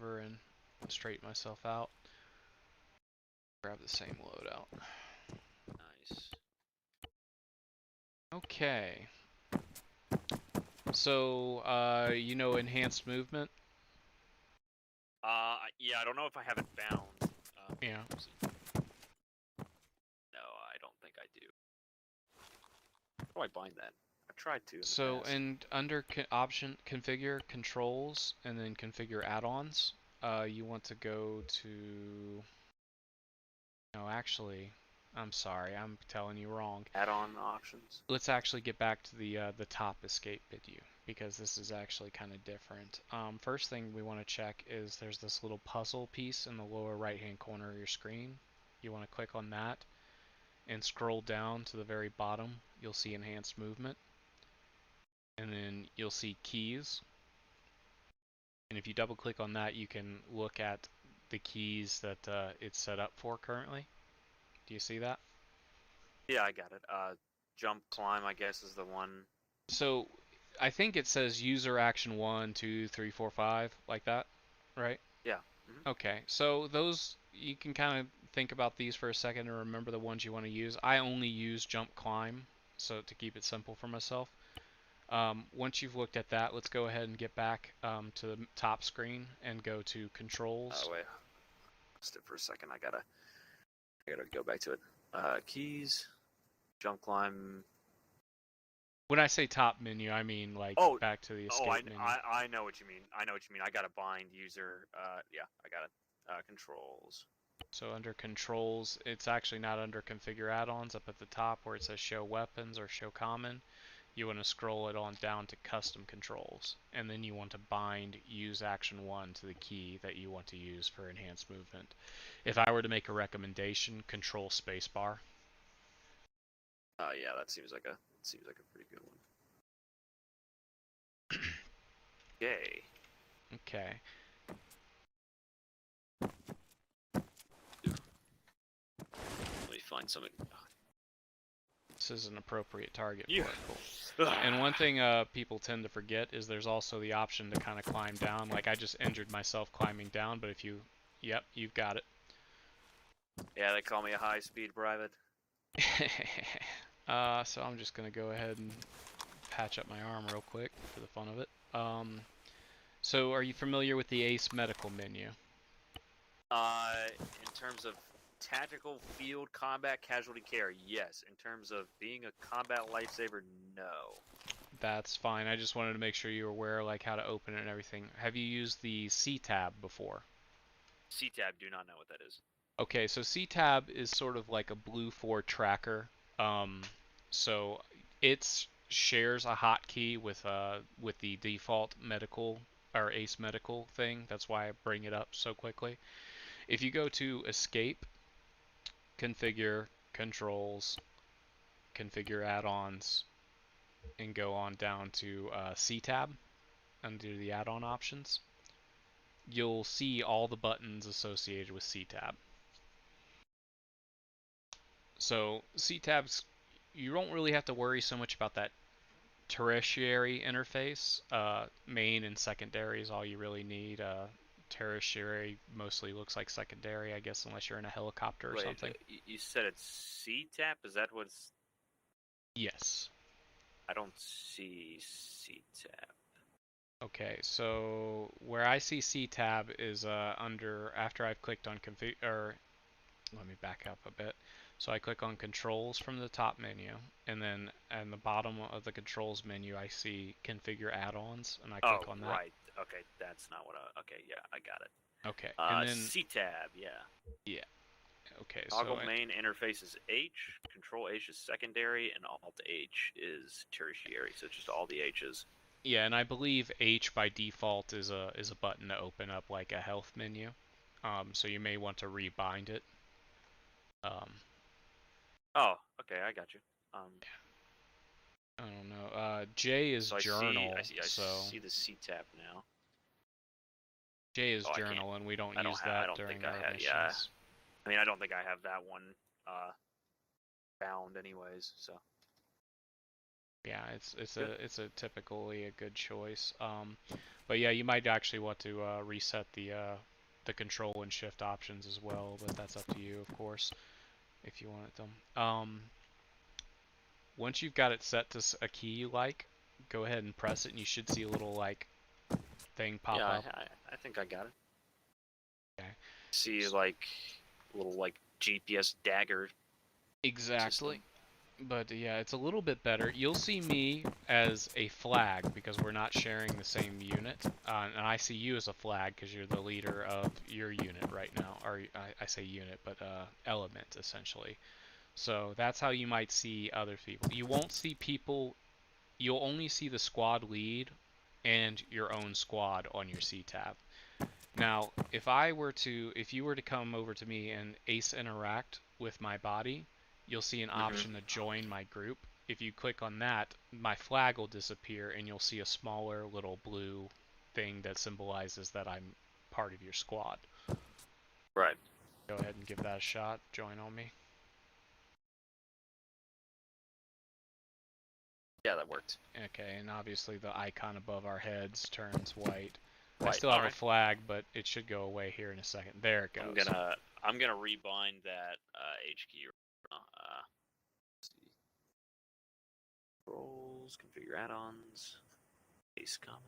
over and straighten myself out. Grab the same loadout. Nice. Okay. So, you know enhanced movement? Yeah, I don't know if I have it bound. Yeah. No, I don't think I do. How do I bind that? I've tried to. So, and under option, configure controls, and then configure add-ons, you want to go to... No, actually, I'm sorry, I'm telling you wrong. Add-on options. Let's actually get back to the top escape menu, because this is actually kind of different. First thing we want to check is there's this little puzzle piece in the lower right-hand corner of your screen. You want to click on that and scroll down to the very bottom. You'll see enhanced movement, and then you'll see keys. And if you double click on that, you can look at the keys that it's set up for currently. Do you see that? Yeah, I got it. Jump, climb, I guess, is the one. So I think it says user action 1, 2, 3, 4, 5, like that, right? Yeah. Mm-hmm. Okay, so those, you can kind of think about these for a second and remember the ones you want to use. I only use jump, climb, so to keep it simple for myself. Once you've looked at that, let's go ahead and get back to the top screen and go to controls. Oh wait, lost it for a second. I gotta go back to it. Keys, jump, climb. When I say top menu, I mean like back to the escape menu. I know what you mean. I know what you mean. I gotta bind user. Yeah, I got it. Controls. So under controls, it's actually not under configure add-ons up at the top where it says show weapons or show common. You want to scroll it on down to custom controls, and then you want to bind use action 1 to the key that you want to use for enhanced movement. If I were to make a recommendation, control spacebar. Yeah, that seems like a pretty good one. Yay. Okay. Let me find something. This is an appropriate target Yeah. for it. Cool. And one thing people tend to forget is there's also the option to kind of climb down. Like I just injured myself climbing down, but if you, yep, you've got it. Yeah, they call me a high-speed private. So I'm just gonna go ahead and patch up my arm real quick for the fun of it. So are you familiar with the ACE medical menu? In terms of tactical field combat casualty care, yes. In terms of being a combat lifesaver, no. That's fine. I just wanted to make sure you were aware like how to open it and everything. Have you used the C-tab before? C-tab, do not know what that is. Okay, so C-tab is sort of like a Blue4 tracker. So it shares a hotkey with the default medical or ACE medical thing. That's why I bring it up so quickly. If you go to escape, configure, controls, configure add-ons, and go on down to C-tab under the add-on options, you'll see all the buttons associated with C-tab. So C-tabs, you don't really have to worry so much about that tertiary interface. Main and secondary is all you really need. Tertiary mostly looks like secondary, I guess, unless you're in a helicopter or something. You said it's C-tab? Is that what's... Yes. I don't see C-tab. Okay, so where I see C-tab is under, after I've clicked on config, or let me back up a bit. So I click on controls from the top menu, and then at the bottom of the controls menu I see configure add-ons, and I click on that. Right. Okay, that's not what I... Okay, yeah, I got it. Okay, and then... C-tab, yeah. Yeah. Okay, Toggle so... main interface is H, Control H is secondary, and Alt H is tertiary, so it's just all the H's. Yeah, and I believe H by default is a button to open up like a health menu. So you may want to rebind it. Oh, okay, I got you. I don't know. J is journal. I see the C-tab now. J is journal, and we don't use that during our missions. Yeah. I mean, I don't think I have that one bound anyways, so. Yeah, it's Good. typically a good choice. But yeah, you might actually want to reset the control and shift options as well, but that's up to you, of course, if you want them. Once you've got it set to a key you like, go ahead and press it, and you should see a little like thing pop Yeah, up. I think I got it. Okay. See, like, little, like, GPS dagger system. Exactly. But yeah, it's a little bit better. You'll see me as a flag because we're not sharing the same unit, and I see you as a flag because you're the leader of your unit right now, or I say unit, but element essentially. So that's how you might see other people. You won't see people. You'll only see the squad lead and your own squad on your C tab. Now, if you were to come over to me and Ace interact with my body, you'll see an option to join my group. If you click on that, my flag will disappear and you'll see a smaller little blue thing that symbolizes that I'm part of your squad. Right. Go ahead and give that a shot. Join on me. Yeah, that worked. Okay, and obviously the icon above our heads turns white. I Right. still have a flag, but it should go away here in a second. There it goes. I'm gonna rebind that H key. Let's see. Roles, configure add-ons, base common.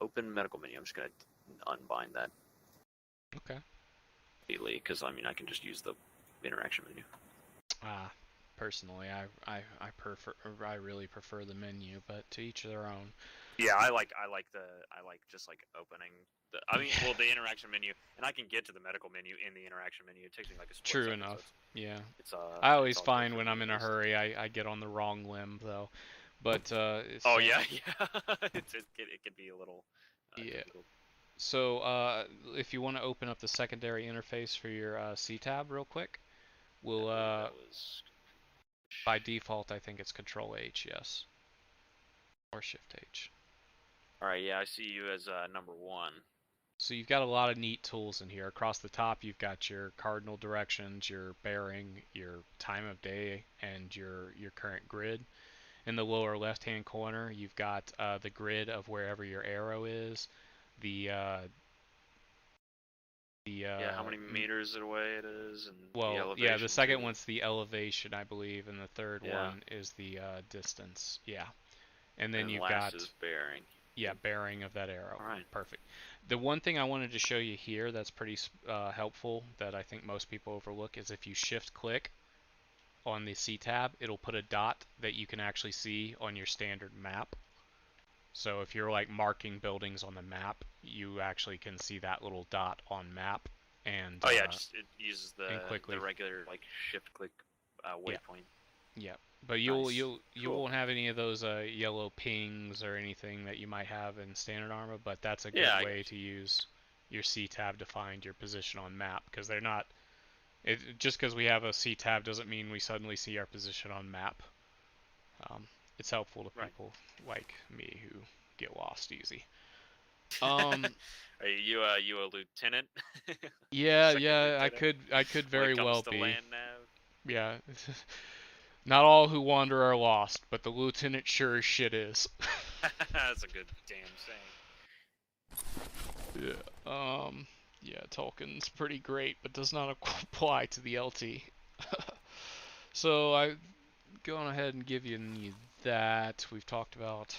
Open medical menu. I'm just gonna unbind that. Okay. Immediately, because I mean I can just use the interaction menu. Personally, I really prefer the menu, but to each their own. Yeah, I like just like opening the. I mean, well, the interaction menu, and I can get to the medical menu in the interaction menu. It takes me like a split True second, enough. so Yeah. it's I always it's all find good when for I'm me in at a least. hurry, I get on the wrong limb though. But Oh yeah, yeah. It can be a little yeah. difficult. So if you want to open up the secondary interface for your C tab real quick, we'll I believe that was. by default I think it's Control H, yes, or Shift H. All right, yeah, I see you as number 1. So you've got a lot of neat tools in here. Across the top, you've got your cardinal directions, your bearing, your time of day, and your current grid. In the lower left-hand corner, you've got the grid of wherever your arrow is, the Yeah, how many meters away it is, and the well, yeah, the elevation second too. one's the elevation, I believe, and the third Yeah, one is the distance. Yeah, and and then then you've last got is bearing. yeah, bearing of that arrow. All right. Perfect. The one thing I wanted to show you here that's pretty helpful that I think most people overlook is if you shift click on the C tab, it'll put a dot that you can actually see on your standard map. So if you're like marking buildings on the map, you actually can see that little dot on map and Oh yeah, just it uses and quickly the regular like shift click yeah, waypoint. yeah. But Nice. you Cool. won't have any of those yellow pings or anything that you might have in standard armor, but that's a good Yeah, I way got to use your C tab to find your position on map because they're not just because we have a C tab doesn't mean we suddenly see our position on map. Um, it's helpful to you. Right. people like me who get lost easy. Um, Are you a lieutenant? yeah, Second yeah, lieutenant I could when it very comes well to be. land nav? Yeah. Not all who wander are lost, but the lieutenant sure as shit is. That's a good damn saying. Yeah. Yeah, Tolkien's pretty great, but does not apply to the LT. So I go on ahead and give you that. We've talked about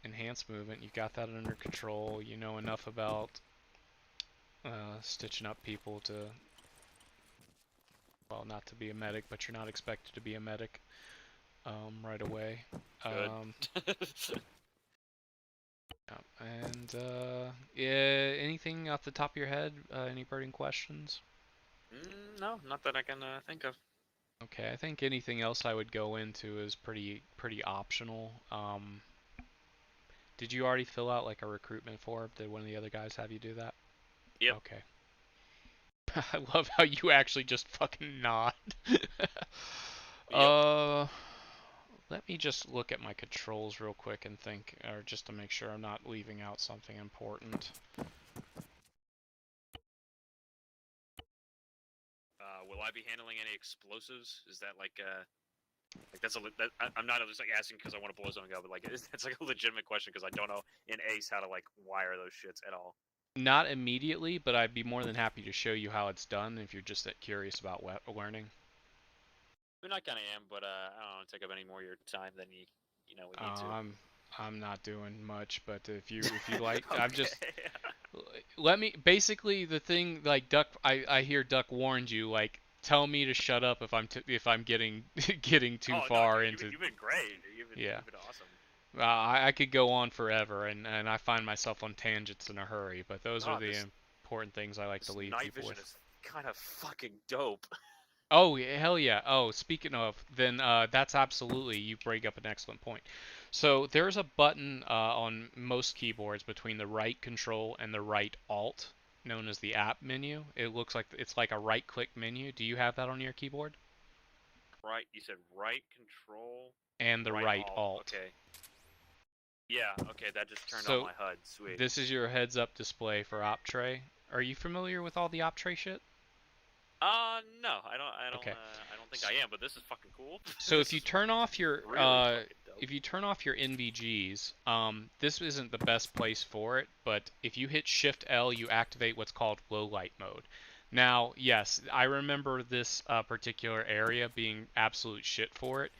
enhanced movement. You got that under control. You know enough about stitching up people to, well, not to be a medic, but you're not expected to be a medic right away. Good. And yeah, anything off the top of your head? Any burning questions? No, not that I can think of. Okay, I think anything else I would go into is pretty optional. Did you already fill out like a recruitment form? Did one of the other guys have you do that? Yep. Okay. I love how you actually just fucking nod. Yep. uh, Let me just look at my controls real quick and think, or just to make sure I'm not leaving out something important. will I be handling any explosives? Is that like that's a I'm not just like asking because I want to blow something up, but like it's like a legitimate question because I don't know in Ace how to like wire those shits at all. Not immediately, but I'd be more than happy to show you how it's done if you're just curious about learning. I mean, I kind of am, but I don't want to take up any more of your time than you know we need to. I'm not doing much, but if you like, I'm Okay. just let me basically the thing like Duck. I hear Duck warned you like tell me to shut up if I'm getting getting too Oh no, far dude, into you've been great. yeah. You've been awesome. I could go on forever, and I find myself on tangents in a hurry, but those are Oh, the important things I like to this leave night people vision with. is kind of fucking dope. Oh, hell yeah. Oh, speaking of, then that's absolutely, you bring up an excellent point. So there's a button on most keyboards between the right control and the right alt, known as the app menu. It looks like it's like a right-click menu. Do you have that on your keyboard? Right, you said right control, And the right right alt. alt. Okay. Yeah. Okay, that just turned on So my HUD. Sweet. this is your heads-up display for Optray. Are you familiar with all the Optray shit? No, Okay. I don't think I am, but this is fucking cool. So This is really fucking dope. if you turn off your NVGs, this isn't the best place for it, but if you hit Shift L, you activate what's called low light mode. Now, yes, I remember this particular area being absolute shit for it.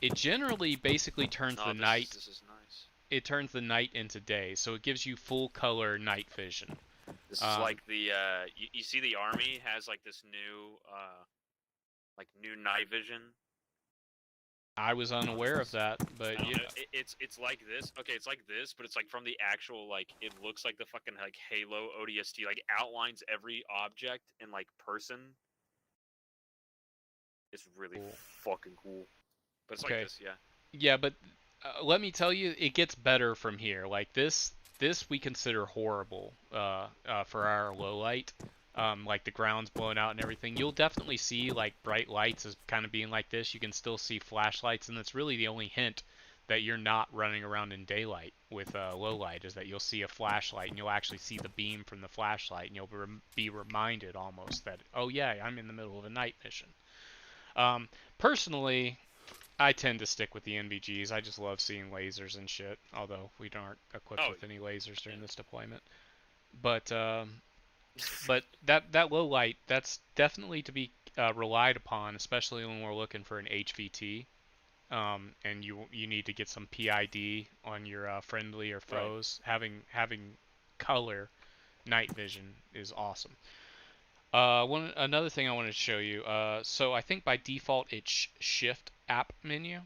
It generally basically turns No, the night this is nice. it turns the night into day, so it gives you full color night vision. This is like the you see the army has like this new night vision. I was unaware of that, but yeah. It's like this. Okay, it's like this, but it's like from the actual like it looks like the fucking like Halo ODST like outlines every object and like person. It's really Cool. fucking cool. But it's like Okay. this, yeah. Yeah, but let me tell you, it gets better from here. Like this we consider horrible for our low light. Like the ground's blown out and everything. You'll definitely see like bright lights as kind of being like this. You can still see flashlights, and that's really the only hint that you're not running around in daylight with low light is that you'll see a flashlight and you'll actually see the beam from the flashlight, and you'll be reminded almost that oh yeah, I'm in the middle of a night mission. Personally, I tend to stick with the NVGs. I just love seeing lasers and shit, although we aren't equipped with any lasers during this deployment. But that low light, that's definitely to be relied upon, especially when we're looking for an HVT. And you need to get some PID on your friendly or foes. Right. Having color night vision is awesome. Another thing I wanted to show you. So I think by default it's Shift App menu.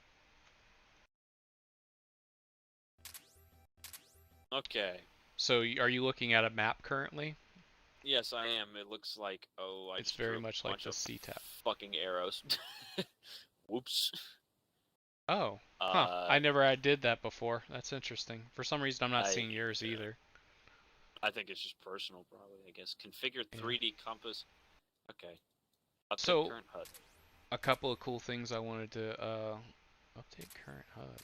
Okay. So are you looking at a map currently? Yes, I am. It looks like I It's just drew very a much like bunch the of CTAP. fucking arrows. Whoops. Oh, huh. I never did that before. That's interesting. For some reason, I'm not I seeing yours either. I think it's just personal, probably. I guess configure Yeah. 3D compass. Okay. Update So, current HUD. a couple of cool things I wanted to update current HUD.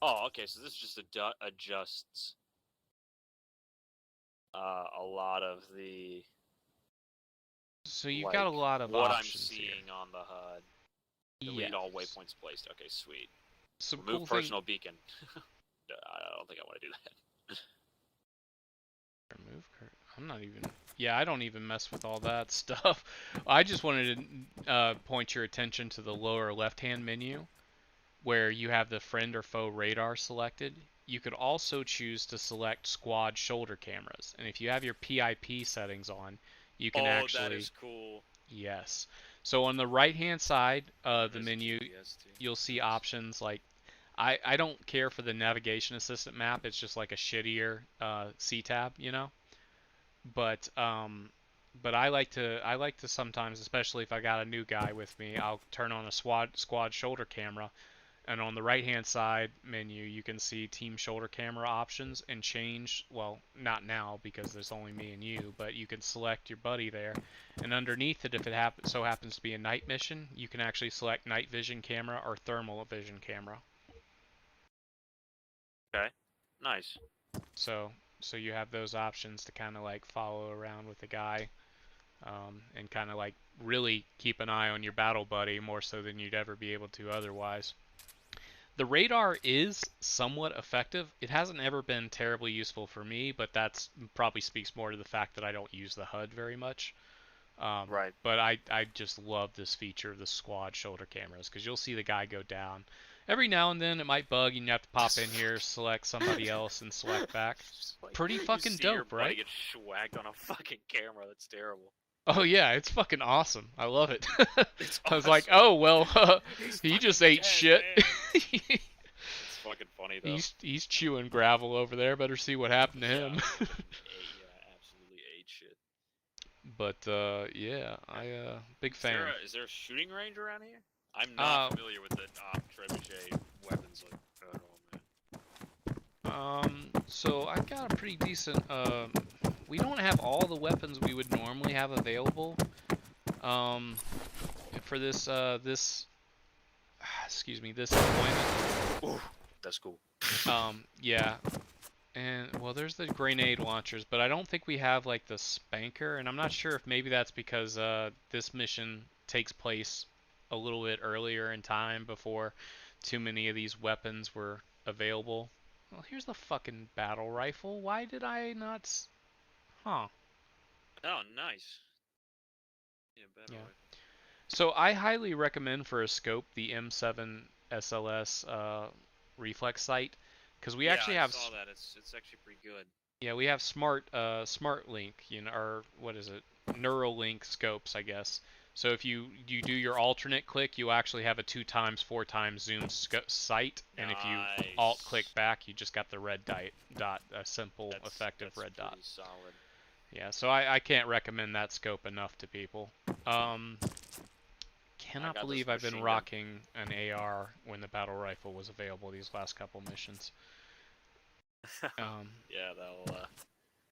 Oh, okay. So this just adjusts a lot of the. So you've like, got a lot of what I'm options seeing here. on the HUD. Yes. Delete all waypoints placed. Okay, sweet. Some Remove cool personal beacon. I don't think I want to do that. Remove current. I'm not even. Yeah, I don't even mess with all that stuff. I just wanted to point your attention to the lower left-hand menu, where you have the friend or foe radar selected. You could also choose to select squad shoulder cameras, and if you have your PIP settings on, you can actually. That is cool. Yes. So on the right-hand side of the menu, you'll see options like I don't care for the navigation assistant map. It's just like a shittier C-tab, you know. But I like to sometimes, especially if I got a new guy with me, I'll turn on a squad shoulder camera, and on the right hand side menu you can see team shoulder camera options and change, well, not now because there's only me and you, but you can select your buddy there, and underneath it, if it so happens to be a night mission, you can actually select night vision camera or thermal vision camera. Okay, nice. So you have those options to kind of like follow around with the guy, and kind of like really keep an eye on your battle buddy more so than you'd ever be able to otherwise. The radar is somewhat effective. It hasn't ever been terribly useful for me, but that's probably speaks more to the fact that I don't use the HUD very much. Right. But I just love this feature of the squad shoulder cameras because you'll see the guy go down. Every now and then it might bug and you have to pop in here, select somebody else, and select back. Like, Pretty fucking you see your dope, buddy right? get swagged on a fucking camera. That's terrible. Oh yeah, it's fucking awesome. I love it. It's I was like, awesome. oh well, He's he fucking just ate dead, shit. man. It's fucking funny though. He's chewing gravel over there. Better see what happened to him. Yeah, absolutely ate shit. But yeah, I big fan. Is there a shooting range around here? I'm not Uh, familiar with the trebuchet weapons like at all, man. So I've got a pretty decent. We don't have all the weapons we would normally have available. For this excuse me, this deployment. Ooh, that's cool. Yeah. And well, there's the grenade launchers, but I don't think we have like the spanker, and I'm not sure if maybe that's because this mission takes place a little bit earlier in time before too many of these weapons were available. Well, here's the fucking battle rifle. Why did I not? Huh. Oh, nice. Yeah, better. Yeah. So I highly recommend for a scope the M7 SLS reflex sight because we actually have. I saw that. It's actually pretty good. Yeah, we have smart link, or what is it? Neuralink scopes, I guess. So if you do your alternate click, you actually have a 2x 4x zoom sight, and if you alt click back, you just got the red dot, a simple effective red dot. Solid. Yeah, so I can't recommend that scope enough to people. Cannot believe I've been rocking an AR when the battle rifle was available these last couple missions. Yeah, that'll.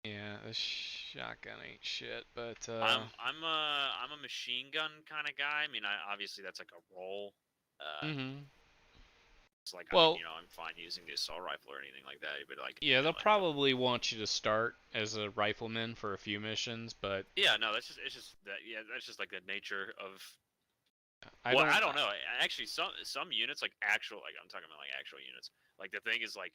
Yeah, the shotgun ain't shit, but I'm a machine gun kind of guy. I mean, obviously that's like a role. It's like, well, I'm fine using the assault rifle or anything like that, but like. Yeah, they'll probably want you to start as a rifleman for a few missions, but. Yeah, no, it's just that. Yeah, that's just like the nature of. I don't know. Actually, some units like I'm talking about like actual units. Like the thing is like.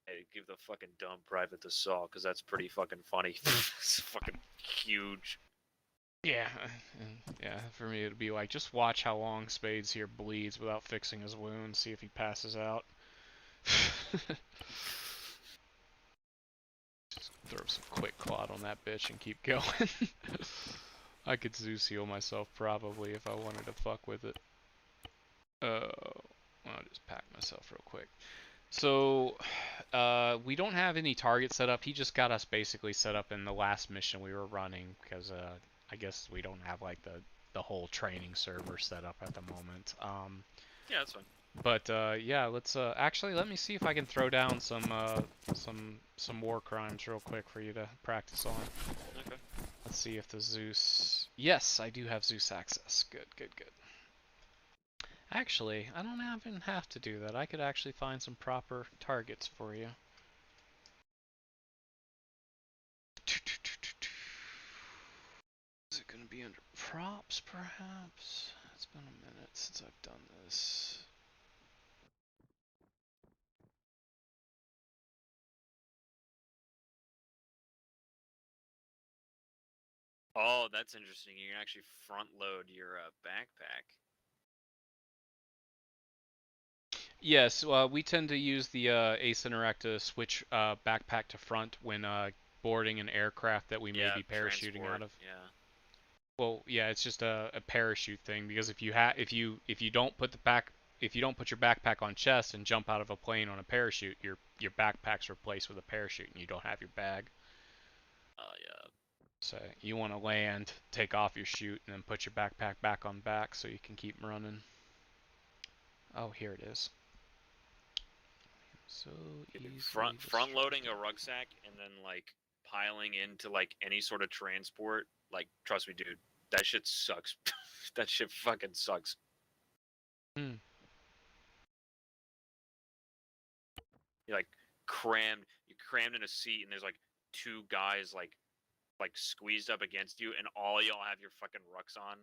Hey, give the fucking dumb private the saw, because that's pretty fucking funny. It's fucking huge. Yeah, for me it'd be like, just watch how long Spades here bleeds without fixing his wound, see if he passes out. Just throw some quick clot on that bitch and keep going. I could Zeus heal myself probably if I wanted to fuck with it. I'll just pack myself real quick. So, we don't have any target set up. He just got us basically set up in the last mission we were running because I guess we don't have like the whole training server set up at the moment. Yeah, that's fine. But yeah, let's actually let me see if I can throw down some war crimes real quick for you to practice on. Okay. Let's see if the Zeus. Yes, I do have Zeus access. Good. Actually, I don't even have to do that. I could actually find some proper targets for you. Is it going to be under props, perhaps? It's been a minute since I've done this. Oh, that's interesting. You can actually front load your backpack. Yes, we tend to use the Ace Interact to switch backpack to front when boarding an aircraft that we may be parachuting out of. Yeah. Well, yeah, it's just a parachute thing because if you don't put your backpack on chest and jump out of a plane on a parachute, your backpack's replaced with a parachute and you don't have your bag. Yeah. So you want to land, take off your chute, and then put your backpack back on back so you can keep running. Oh, here it is. So easy. Front loading a rucksack and then like piling into like any sort of transport. Like, trust me, dude, that shit sucks. That shit fucking sucks. Hmm. You're crammed in a seat, and there's like two guys like squeezed up against you, and all y'all have your fucking rucks on.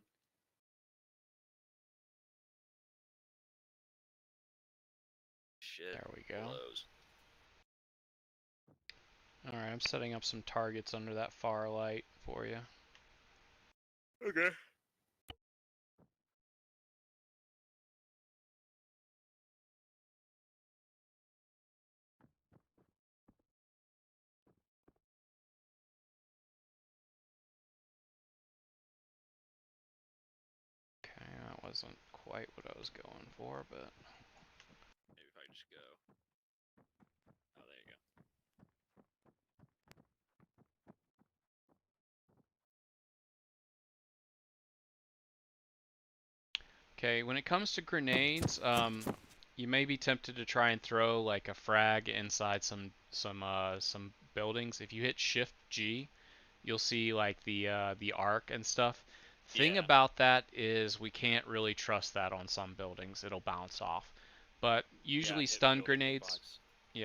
shit. There we go. Blows. Alright, I'm setting up some targets under that far light for you. Okay. Okay, that wasn't quite what I was going for, but... Maybe if I just go... Oh, there you go. Okay, when it comes to grenades, you may be tempted to try and throw like a frag inside some buildings. If you hit Shift G, you'll see like the arc and stuff. Thing about that is we can't really trust that on some buildings. It'll bounce off. But usually stun grenades,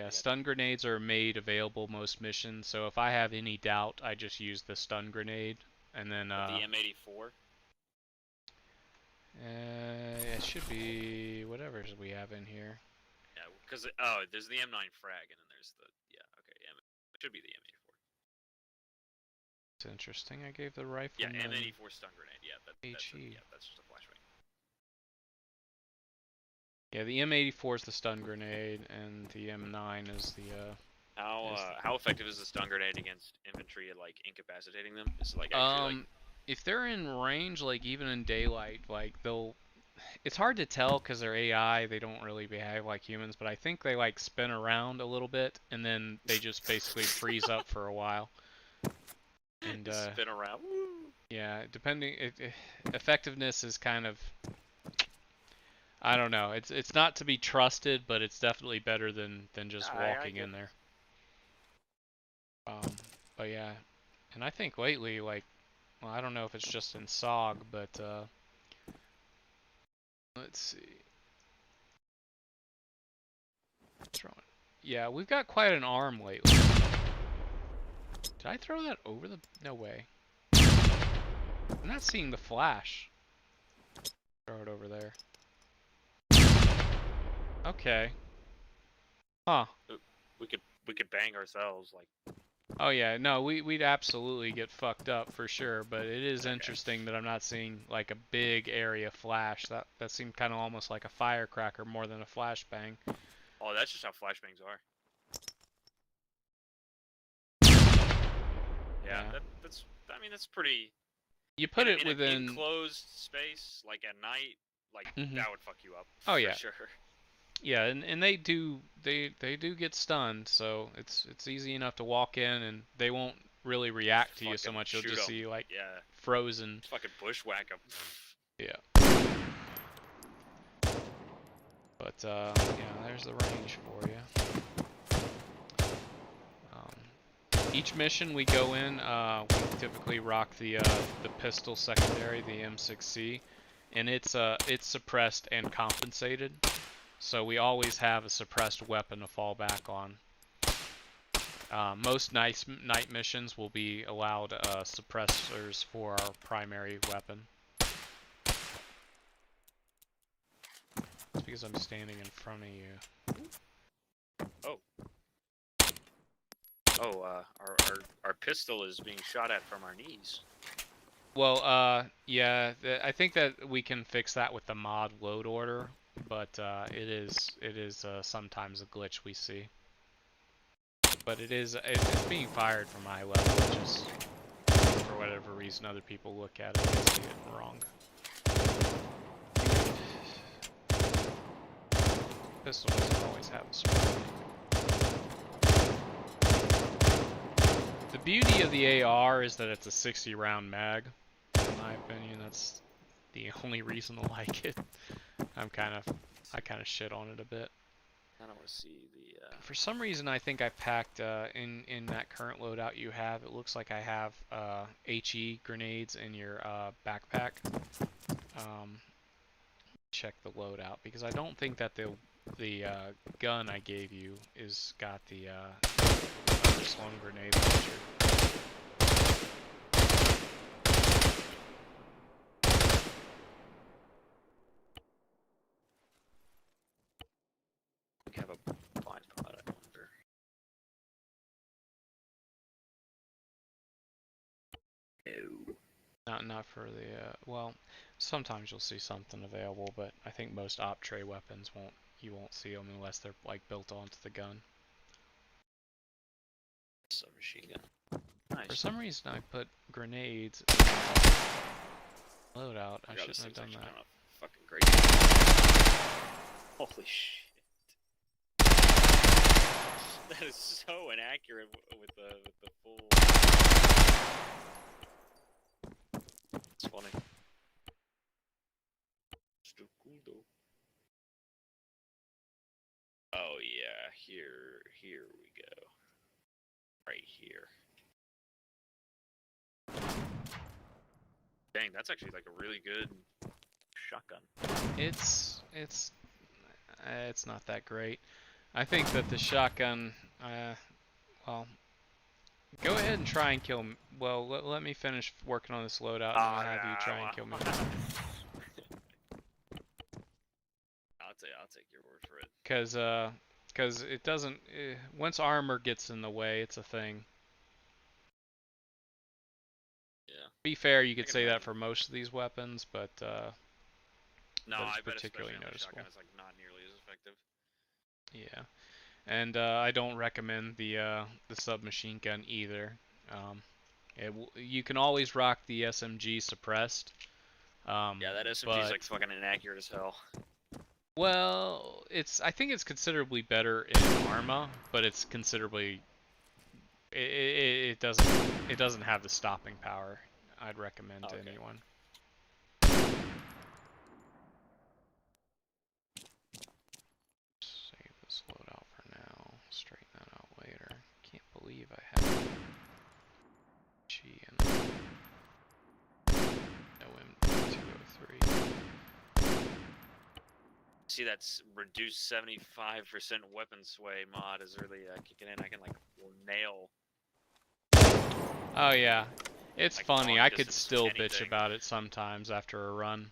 stun grenades are made available most missions. So if I have any doubt, I just use the stun grenade and then the M84. It should be whatever we have in here. Yeah, because there's the M9 frag and then there's the it should be the M84. It's interesting. I gave the rifle. Yeah, M84 stun grenade. Yeah, that's just a flashbang. Yeah, the M84 is the stun grenade, and the M9 is the. How effective is the stun grenade against infantry at like incapacitating them? Is it like actually like... If they're in range, like even in daylight, like they'll. It's hard to tell because they're AI. They don't really behave like humans, but I think they like spin around a little bit, and then they just basically freeze up for a while. And spin around. Yeah, effectiveness is kind of. I don't know. It's not to be trusted, but it's definitely better than just walking in there. But yeah, and I think lately, like, well, I don't know if it's just in SOG, but let's see. Yeah, we've got quite an arm lately. Did I throw that over the? No way. I'm not seeing the flash. Throw it over there. Okay. Huh. We could bang ourselves like. Oh yeah, no, we'd absolutely get fucked up for sure, but it is interesting that I'm not seeing like a big area flash. That seemed kind of almost like a firecracker more than a flashbang. Oh, that's just how flashbangs are. Yeah, that's. I mean, that's pretty. You put it within an enclosed space, like at night, like that would fuck you up. Oh yeah, sure. Yeah, and they do get stunned, so it's easy enough to walk in and they won't really react to you so much. You'll just see like frozen. Just fucking bushwhack them. Yeah. But yeah, there's the range for you. Each mission we go in, we typically rock the pistol secondary, the M6C, and it's suppressed and compensated. So we always have a suppressed weapon to fall back on. Most night missions will be allowed suppressors for our primary weapon. It's because I'm standing in front of you. Oh. Oh, our pistol is being shot at from our knees. Well, yeah, I think that we can fix that with the mod load order, but it is sometimes a glitch we see. But it's being fired from eye level, just for whatever reason other people look at it and see it wrong. Pistol doesn't always have a spray. The beauty of the AR is that it's a 60 round mag. In my opinion, that's the only reason to like it. I kind of shit on it a bit. I don't want to see the. For some reason, I think I packed in that current loadout you have. It looks like I have HE grenades in your backpack. Check the loadout because I don't think that the gun I gave you is got the slung grenade launcher. We have a No. Not for the well, sometimes you'll see something available, but I think most op tray weapons you won't see them unless they're like built onto the gun. Submachine gun. Nice. For some reason I put grenades in loadout. I shouldn't have done that. Fucking great. Holy shit. That is so inaccurate with the full. It's funny. Still cool though. Oh yeah, here we go. Right here. Dang, that's actually like a really good shotgun. It's not that great. I think that the shotgun, well, go ahead and try and kill me. Well, let me finish working on this loadout and I'll have you try and kill me. I'll take your word for it. Cause it doesn't. Once armor gets in the way, it's a thing. Yeah. Be fair, you could say that for most of these weapons, but no, but it's I bet particularly especially noticeable. On the shotgun, it's like not nearly as effective. Yeah, and I don't recommend the submachine gun either. You can always rock the SMG suppressed. Yeah, that SMG is like fucking inaccurate as hell. Well, I think it's considerably better in Arma, but it's considerably it doesn't have the stopping power I'd recommend to anyone. Save this loadout for now. Straighten that out later. Can't believe I have G and no M203. See, that's reduced 75% weapon sway mod is really kicking in. I can like nail. Oh yeah, it's like funny. I could still bitch about it sometimes after a run.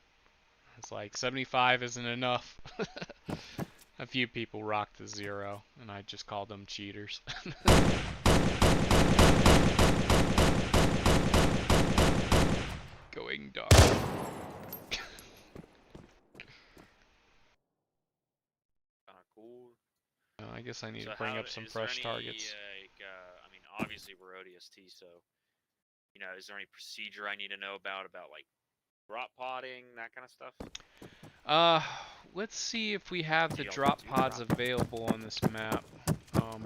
It's like 75 isn't enough. A few people rocked the 0, and I just called them cheaters. Going dark. Cool. I guess I need to bring up some fresh targets. I mean, obviously we're ODST, so you know, is there any procedure I need to know about like drop podding, that kind of stuff? Let's see if we have the drop pods available on this map.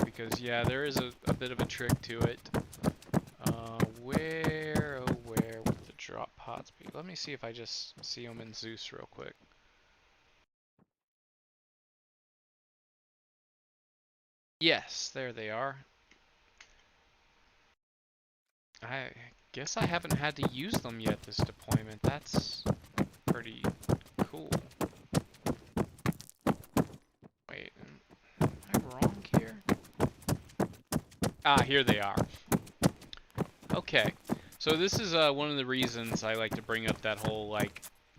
Because yeah, there is a bit of a trick to it. Where would the drop pods be? Let me see if I just see them in Zeus real quick. Yes, there they are. I guess I haven't had to use them yet this deployment. That's pretty cool. Wait, am I wrong here? Ah, here they are. Okay, so this is one of the reasons I like to bring up that whole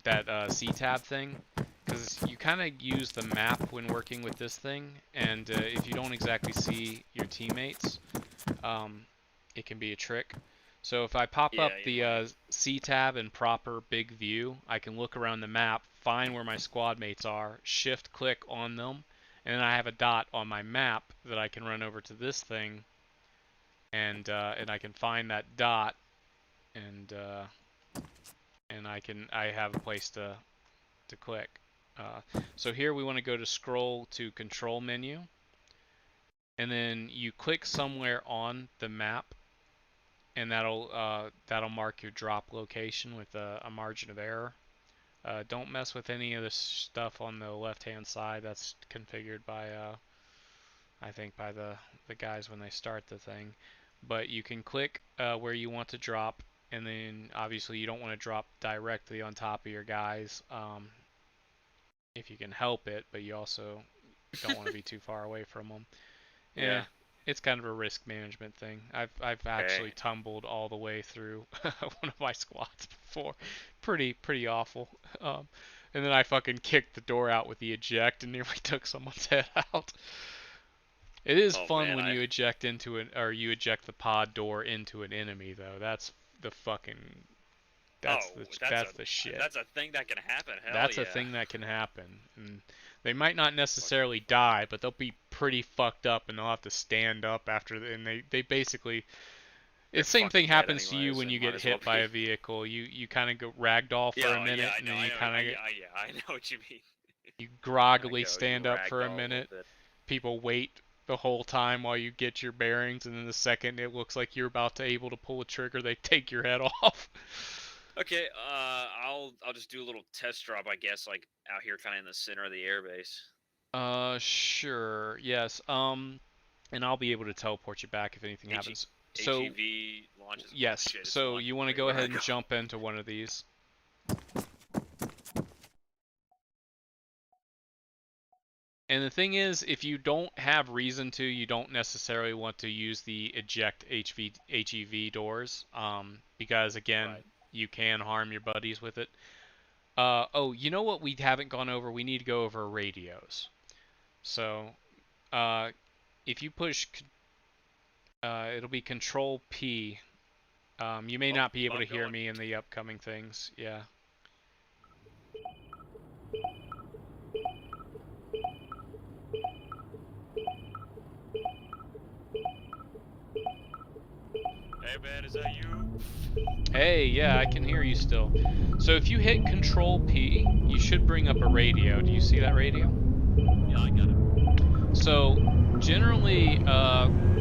that C-tab thing, because you kind of use the map when working with this thing, and if you don't exactly see your teammates, it can be a trick. So if I pop up the C-tab in proper big view, I can look around the map, find where my squad mates are, shift click on them, and then I have a dot on my map that I can run over to this thing, and I can find that dot, and I have a place to click. So here we want to go to scroll to control menu, and then you click somewhere on the map, and that'll mark your drop location with a margin of error. Don't mess with any of the stuff on the left-hand side. That's configured by I think by the guys when they start the thing. But you can click where you want to drop, and then obviously you don't want to drop directly on top of your guys if you can help it, but you also don't want to be too far away from them. Yeah. It's kind of a risk management thing. I've actually tumbled all the way through one of my squads before. Pretty awful. And then I fucking kicked the door out with the eject and nearly took someone's head out. It is fun when you eject into or you eject the pod door into an enemy though. That's the fucking that's the shit. That's a thing that can happen. Hell That's yeah. a thing that can happen. And they might not necessarily die, but they'll be pretty fucked up, and they'll have to stand up after. And they basically. The same thing happens to you when you get hit by a vehicle. You kind of go ragdoll for a minute, and then you kind of I know what you mean. You groggily stand up for a minute. People wait the whole time while you get your bearings, and then the second it looks like you're about to able to pull a trigger, they take your head off. Okay, I'll just do a little test drop, I guess, like out here, kind of in the center of the airbase. Sure, yes. And I'll be able to teleport you back if anything happens. So, HEV launches. yes. Shit, so you want to go ahead and jump into one of these. And the thing is, if you don't have reason to, you don't necessarily want to use the eject HEV doors, because again, you can harm your buddies with it. Oh, you know what we haven't gone over? We need to go over radios. So, if you push, it'll be Control P. You may not be able to hear me in the upcoming things. Yeah. Hey man, is that you? Hey, yeah, I can hear you still. So if you hit Control P, you should bring up a radio. Do you see that radio? Yeah, I got it. So generally,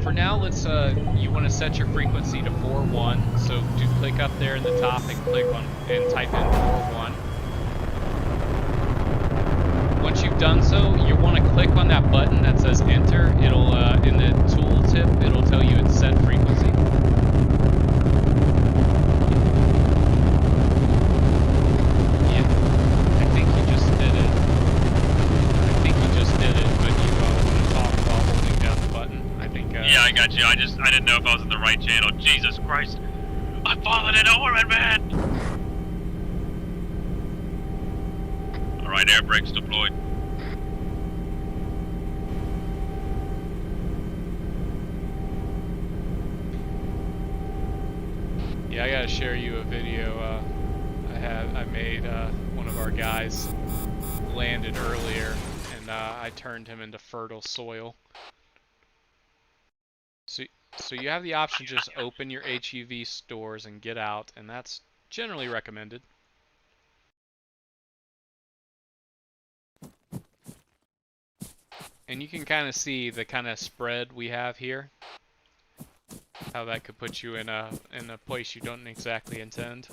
for now, let's you want to set your frequency to 4.1. So do click up there in the top and click on and type in 4.1. Once you've done so, you want to click on that button that says Enter. It'll in the tooltip, it'll tell you it's set frequency. Yeah, I got you. I didn't know if I was in the right channel. Jesus Christ. I'm falling in orbit, man! Alright, air brakes deployed. Yeah, I gotta share you a video I made. One of our guys landed earlier, and I turned him into fertile soil. So you have the option to just open your HEV stores and get out, and that's generally recommended. And you can kind of see the kind of spread we have here. How that could put you in a place you don't exactly intend.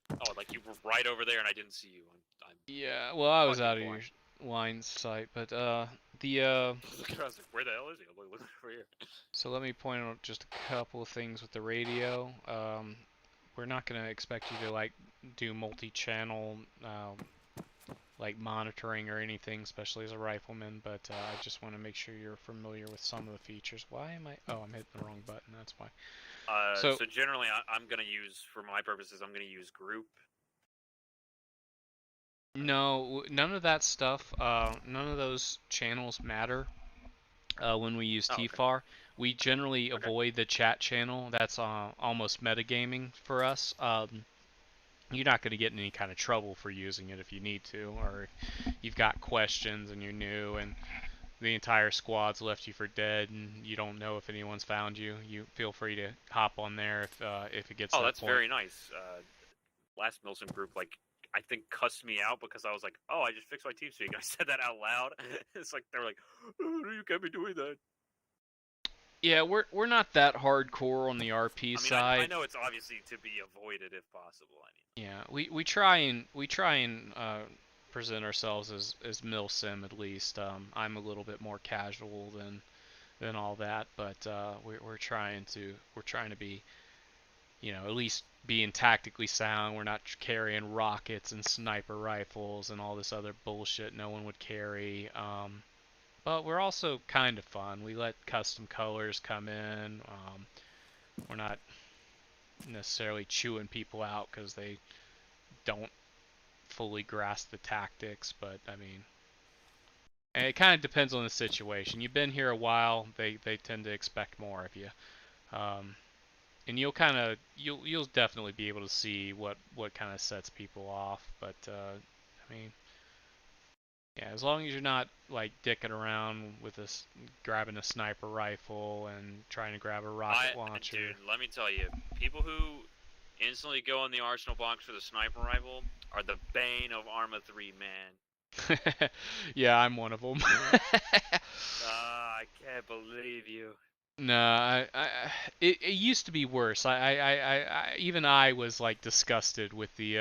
Oh, like you were right over there and I didn't see you. Yeah, well, I was out of your line of sight, but I was like, where the hell is he? I'm looking over here. So let me point out just a couple of things with the radio. We're not going to expect you to like do multi-channel like monitoring or anything, especially as a rifleman, but I just want to make sure you're familiar with some of the features. Why am I? Oh, I'm hitting the wrong button. That's why. So generally, I'm gonna use, for my purposes, I'm gonna use group. No, none of that stuff. None of those channels matter when we use TFAR. Okay. We generally avoid the chat channel. That's almost metagaming for us. You're not going to get in any kind of trouble for using it if you need to, or if you've got questions and you're new and the entire squad's left you for dead and you don't know if anyone's found you. You feel free to hop on there if it gets to that point. Oh, that's very nice. Last Milsim group, like, I think cussed me out because I was like, "Oh, I just fixed my TeamSpeak." I said that out loud. It's like they're like, "Oh, you can't be doing that." Yeah, we're not that hardcore on the RP side. I know it's obviously to be avoided if possible. Yeah, we try and present ourselves as Milsim at least. I'm a little bit more casual than all that, but we're trying to be, you know, at least being tactically sound. We're not carrying rockets and sniper rifles and all this other bullshit no one would carry. But we're also kind of fun. We let custom colors come in. We're not necessarily chewing people out because they don't fully grasp the tactics, but I mean, And it kind of depends on the situation. You've been here a while, they tend to expect more of you. Um, and you'll definitely be able to see what kind of sets people off. But I mean, yeah, as long as you're not like dicking around with grabbing a sniper rifle and trying to grab a rocket launcher. Dude, let me tell you, people who instantly go in the arsenal box for the sniper rifle are the bane of Arma 3, man. Yeah, I'm one of them. I can't believe you. No, it used to be worse. Even I was like disgusted with the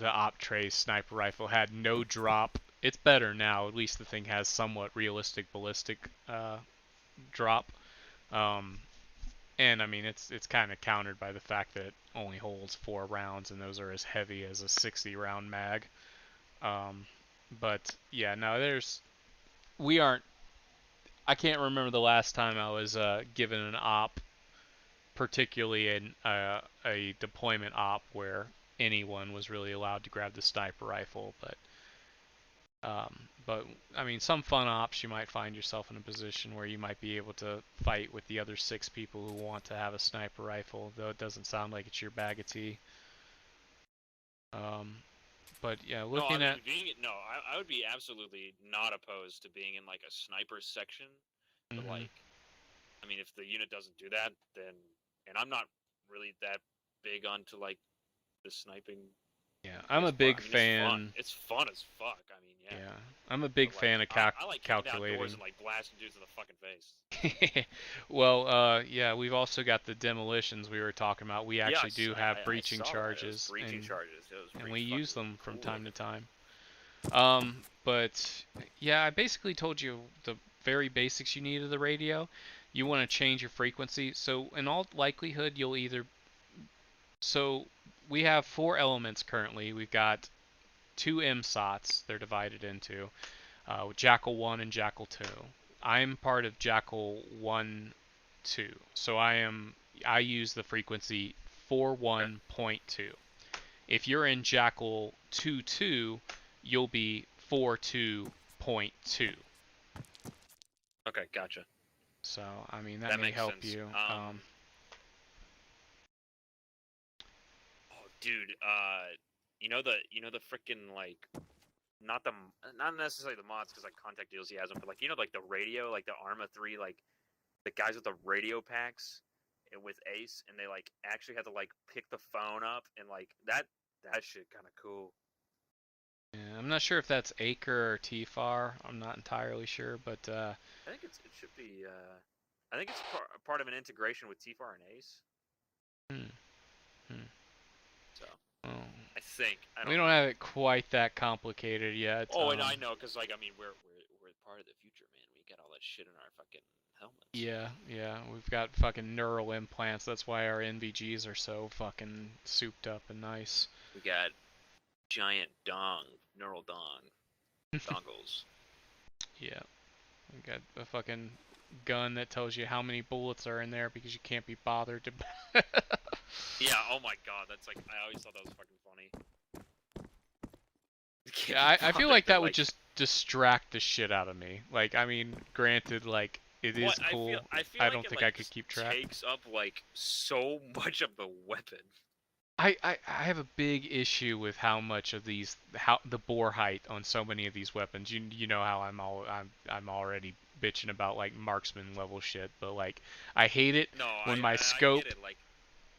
Optray sniper rifle. Had no drop. It's better now. At least the thing has somewhat realistic ballistic drop. Um, and I mean it's kind of countered by the fact that it only holds 4 rounds, and those are as heavy as a 60 round mag. But yeah, no, we aren't. I can't remember the last time I was given an op, particularly a deployment op where anyone was really allowed to grab the sniper rifle. But I mean, some fun ops you might find yourself in a position where you might be able to fight with the other 6 people who want to have a sniper rifle, though it doesn't sound like it's your bag of tea. But yeah, looking at I would be absolutely not opposed to being in like a sniper section. But like, I mean, if the unit doesn't do that, then and I'm not really that big onto like the sniping. Yeah, I'm a big fan. It's fun as fuck. I mean, yeah. Yeah, I'm a big fan of I like calculating. Outdoors and like blasting dudes in the fucking face. Well, yeah, we've also got the demolitions we were talking about. We actually do have breaching charges, and we use them from time to time. But yeah, I basically told you the very basics you need of the radio. You want to change your frequency, so in all likelihood you'll either. So we have 4 elements currently. We've got 2 MSOTs. They're divided into Jackal 1 and Jackal 2. I'm part of Jackal 1, 2. So I use the frequency 41.2. If you're in Jackal 2.2, you'll be 42.2. Okay, gotcha. So, I mean, that may help you. Oh, dude, you know the freaking like, not necessarily the mods, because like Contact DLC has them, but like, you know, like the radio, like the Arma 3, like the guys with the radio packs with Ace, and they like actually had to like pick the phone up, and like that shit kind of cool. Yeah, I'm not sure if that's Acre or TFAR. I'm not entirely sure, but I think it should be. I think it's part of an integration with TFAR and Ace. So. Oh. I think. We don't have it quite that complicated yet. Oh, and I know, because like, I mean, we're part of the future, man. We got all that shit in our fucking helmets. Yeah. We've got fucking neural implants. That's why our NVGs are so fucking souped up and nice. We got giant neural dongles. Yeah. We got a fucking gun that tells you how many bullets are in there because you can't be bothered to. Yeah, oh my god, that's like, I always thought that was fucking funny. Yeah, I feel like that would just distract the shit out of me. Like, I mean, granted, like, it is cool. I don't think I could keep track. It takes up like so much of the weapon. I have a big issue with how much of the bore height on so many of these weapons. You know how I'm already bitching about like marksman level shit, but like I hate it when my scope. I get it. Like,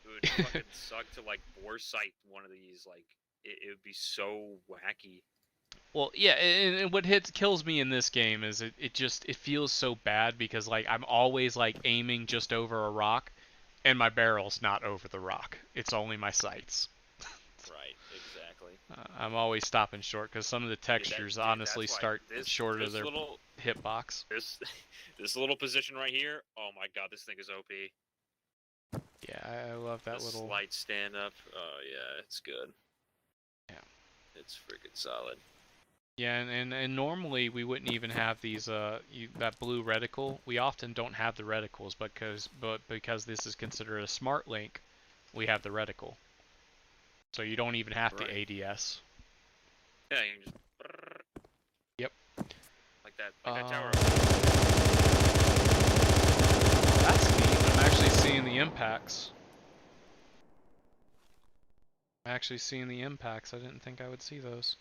it would fucking suck to like bore sight one of these. Like it would be so wacky. Well, yeah, and what kills me in this game is it feels so bad because like I'm always like aiming just over a rock. And my barrel's not over the rock. It's only my sights. Right, exactly. I'm always stopping short because some of the textures honestly start short of their hitbox. This little position right here, oh my god, this thing is OP. Yeah, I love that little... slight stand up. Oh yeah, it's good. Yeah. It's freaking solid. Yeah, and normally we wouldn't even have these that blue reticle. We often don't have the reticles, but because this is considered a smart link, we have the reticle. So you don't even have to ADS. Yeah, you can just... Yep. that tower. That's neat. I'm actually seeing the impacts. I didn't think I would see those.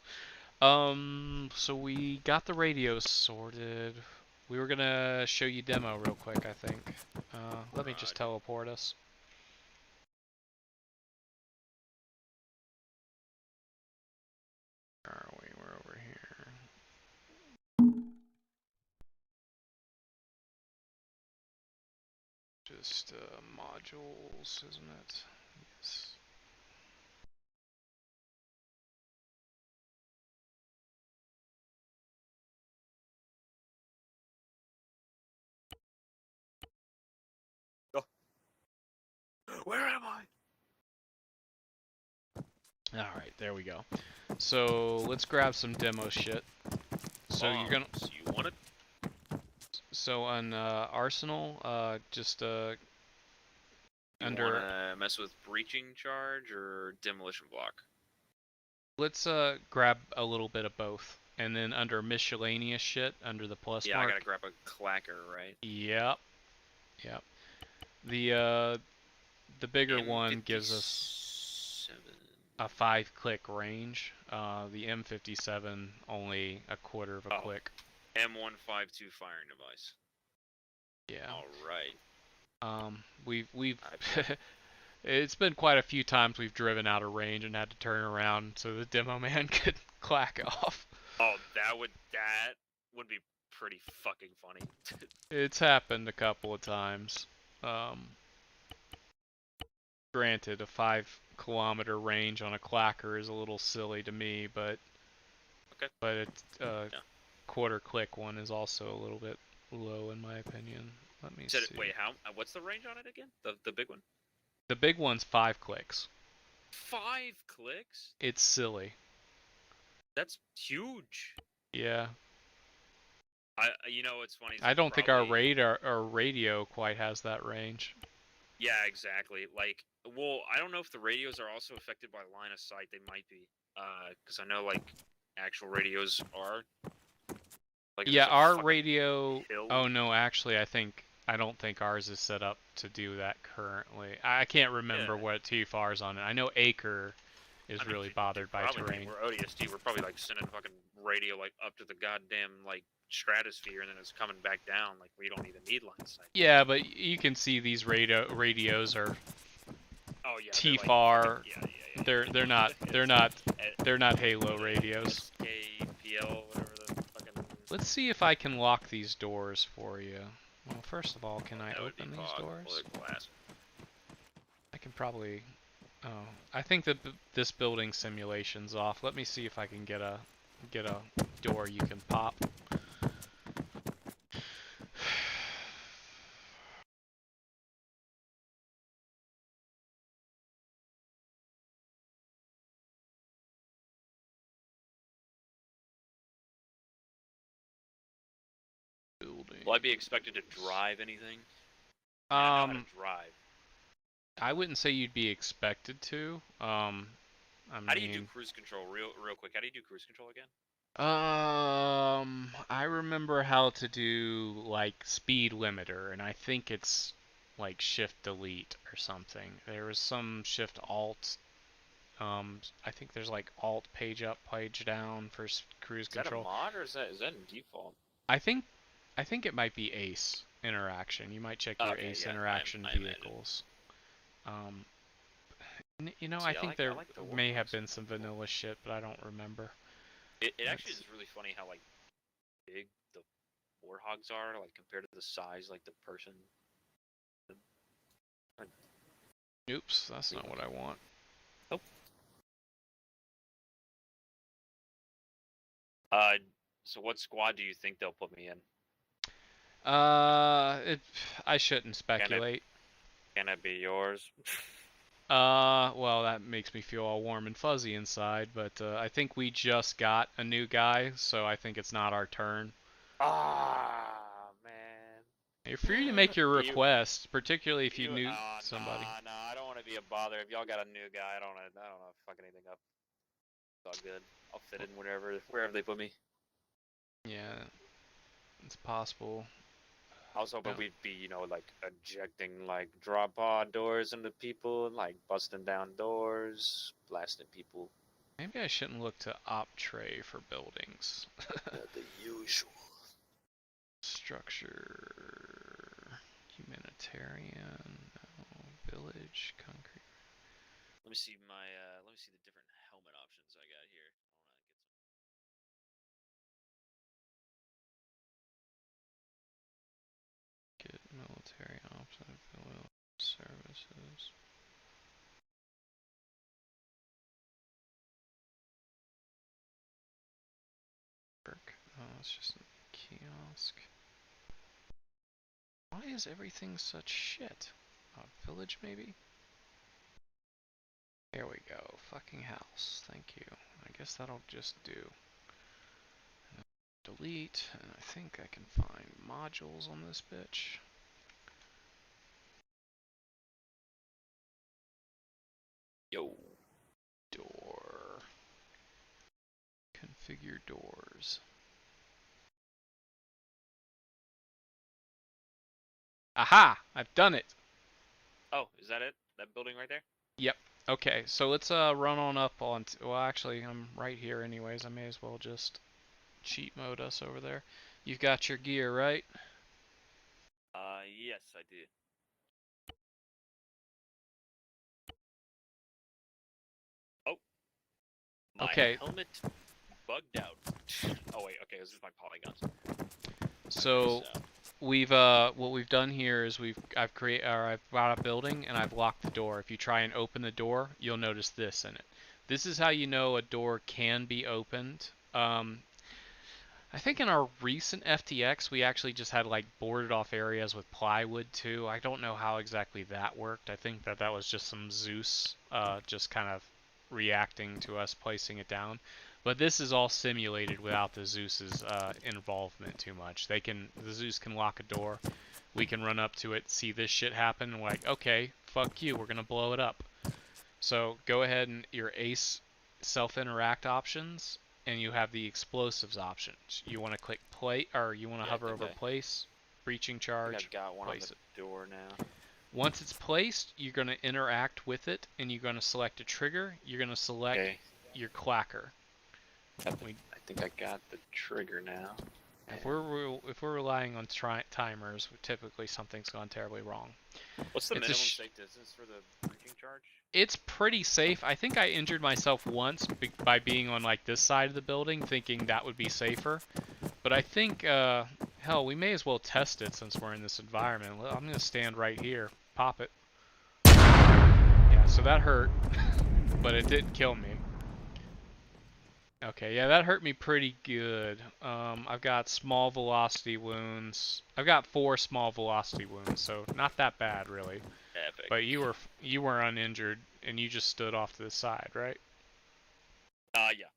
So we got the radios sorted. We were gonna show you demo real quick, I think. Let me just teleport us. Where are we? We're over here. Just modules, isn't it? Yes. Oh. Where am I? Alright, there we go. So let's grab some demo shit. So you're gonna. So you want it? So on Arsenal, just You under. wanna mess with breaching charge or demolition block? Let's grab a little bit of both, and then under miscellaneous shit, under the plus Yeah, mark. I gotta grab a clacker, right? Yep. Yep. The bigger M57. one gives us a 5-click range. The M57 only a quarter of a click. M152 firing device. Yeah. All right. We've it's been quite a few times we've driven out of range and had to turn around so the demo man could clack off. Oh, that would be pretty fucking funny. It's happened a couple of times. Granted, a 5-kilometer range on a clacker is a little silly to me, but it's quarter click one is also a little bit low in my opinion. Let me see. Wait, what's the range on it again? The big one? The big one's 5 clicks. 5 clicks? It's silly. That's huge. Yeah. You know what's funny? I don't think our radio quite has that range. Yeah, exactly. Like, well, I don't know if the radios are also affected by line of sight. They might be, because I know like actual radios are. Like, yeah, our radio. Oh no, actually, I don't think ours is set up to do that currently. I can't remember what TFR's on it. I know Acre is really bothered by terrain. We're ODST. We're probably like sending fucking radio like up to the goddamn like stratosphere, and then it's coming back down. Like we don't even need line of sight. Yeah, but you can see these radios are. Oh yeah. TFAR. They're not Halo radios. SKPL, whatever the fucking. Let's see if I can lock these doors for you. Well, first of all, can I open these doors? I can probably. Oh, I think that this building simulation's off. Let me see if I can get a door you can pop. Will I be expected to drive anything? I know how to drive. I wouldn't say you'd be expected to. How do you do cruise control? Real quick. How do you do cruise control again? I remember how to do like speed limiter, and I think it's like shift delete or something. There was some shift alt. I think there's like alt page up, page down for cruise control. Is that a mod or is that in default? I think it might be ACE interaction. You might check your ACE interaction vehicles. You know, I think there may have been some vanilla shit, but I don't remember. It actually is really funny how like big the warthogs are, like compared to the size, like the person. Oops, that's not what I want. Nope. So what squad do you think they'll put me in? I shouldn't speculate. Can it be yours? Well, that makes me feel all warm and fuzzy inside, but I think we just got a new guy, so I think it's not our turn. Ah, man. You're free to make your request, particularly if you knew somebody. No, I don't want to be a bother. If y'all got a new guy, I don't want to fuck anything up. It's all good. I'll fit in wherever they put me. Yeah. It's possible. I was hoping No. we'd be, you know, like ejecting like drop pod doors into people, like busting down doors, blasting people. Maybe I shouldn't look to OpTray for buildings. The usual. Structure. Humanitarian. No. Village. Concrete. Let me see my let me see the different helmet options I got here. Get military option. Services. Work. Oh, it's just a kiosk. Why is everything such shit? Village, maybe? There we go. Fucking house. Thank you. I guess that'll just do. Delete, and I think I can find modules on this bitch. Yo. Door. Configure doors. Aha! I've done it! Oh, is that it? That building right there? Yep. Okay, so let's run on up on... well, actually, I'm right here anyways. I may as well just cheat mode us over there. You've got your gear, right? Yes, I do. Oh, my Okay, helmet bugged out. Oh wait, okay, this is my polygons. so Okay, we've what we've done here is I've brought a building and I've locked the door. If you try and open the door, you'll notice this in it. This is how you know a door can be opened. I think in our recent FTX we actually just had like boarded off areas with plywood too. I don't know how exactly that worked. I think that was just some Zeus just kind of reacting to us placing it down. But this is all simulated without the Zeus's involvement too much. The Zeus can lock a door. We can run up to it, see this shit happen, and we're like, okay, fuck you, we're gonna blow it up. So go ahead and your ACE self-interact options, and you have the explosives options. You want to click play, or you want to hover over place, breaching I think charge, I've got one on place the it. door now. Once it's placed, you're going to interact with it, and you're going to select a trigger. You're going to select your clacker. I think I got the trigger now. If we're relying on timers, typically something's gone terribly wrong. What's the minimum safe distance for the breaching charge? It's pretty safe. I think I injured myself once by being on like this side of the building, thinking that would be safer. But I think, hell, we may as well test it since we're in this environment. I'm gonna stand right here, pop it. Yeah, so that hurt, but it didn't kill me. Okay, yeah, that hurt me pretty good. I've got small velocity wounds. I've got 4 small velocity wounds, so not that bad really. Epic. But you were uninjured, and you just stood off to the side, right? Yeah.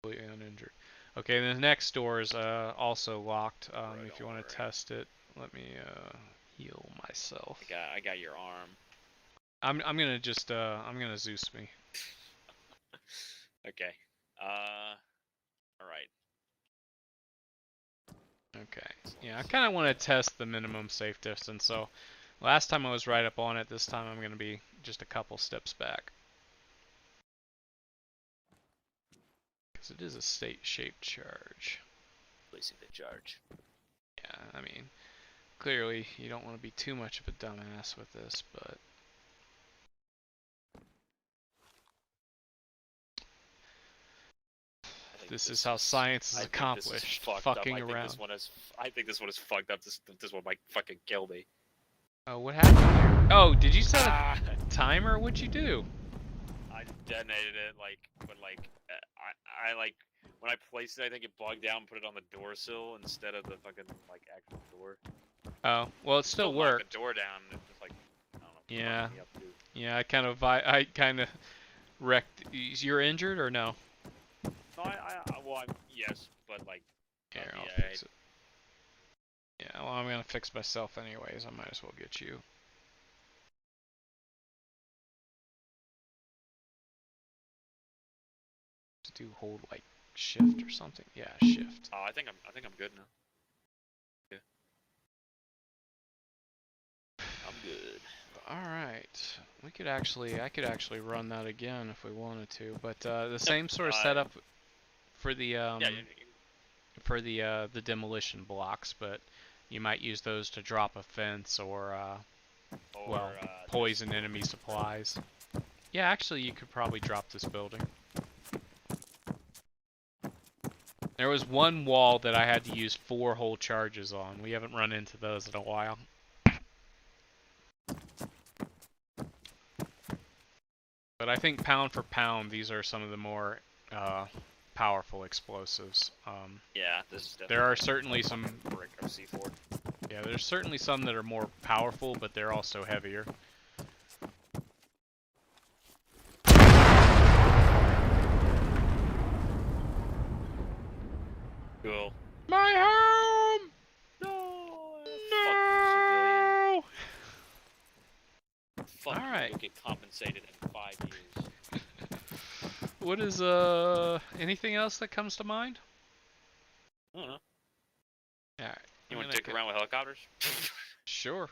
Completely uninjured. Okay, the next door is also locked. Right, if you want to test it, let me heal myself. I got your arm. I'm gonna just I'm gonna Zeus me. Okay. All right. Okay. Yeah, I kind of want to test the minimum safe distance. So last time I was right up on it. This time I'm gonna be just a couple steps back. Because it is a state-shaped charge. Placing the charge. Yeah, I mean, clearly you don't want to be too much of a dumbass with this, but this is how science is accomplished. Fucking around. I think this one is fucked up. This one might fucking kill me. Oh, what happened there? Oh, did you set a timer? What'd you do? I detonated it I like when I placed it. I think it bugged out and put it on the door sill instead of the fucking like actual door. Oh, well, it still worked. Knocked the door down. And it just like I don't know. Yeah. Yeah, I kind of wrecked. You're injured or no? No, yes, but like. Here, I'll fix it. Yeah, well, I'm gonna fix myself anyways. I might as well get you. Do hold like shift or something. Yeah, shift. Oh, I think I'm good now. Alright. I could actually run that again if we wanted to, but the same sort of setup for the the demolition blocks, but you might use those to drop a fence or well, poison enemy supplies. Yeah, actually you could probably drop this building. There was one wall that I had to use 4 whole charges on. We haven't run into those in a while. But I think pound for pound, these are some of the more powerful explosives. Yeah, this is definitely. There are certainly some brick of C4. Yeah, there's certainly some that are more powerful, but they're also heavier. Cool. My home! No! Fuck, Alright. you'll get compensated in 5 years. What is, anything else that comes to mind? I don't know. Alright. You want to dick around with helicopters? Sure.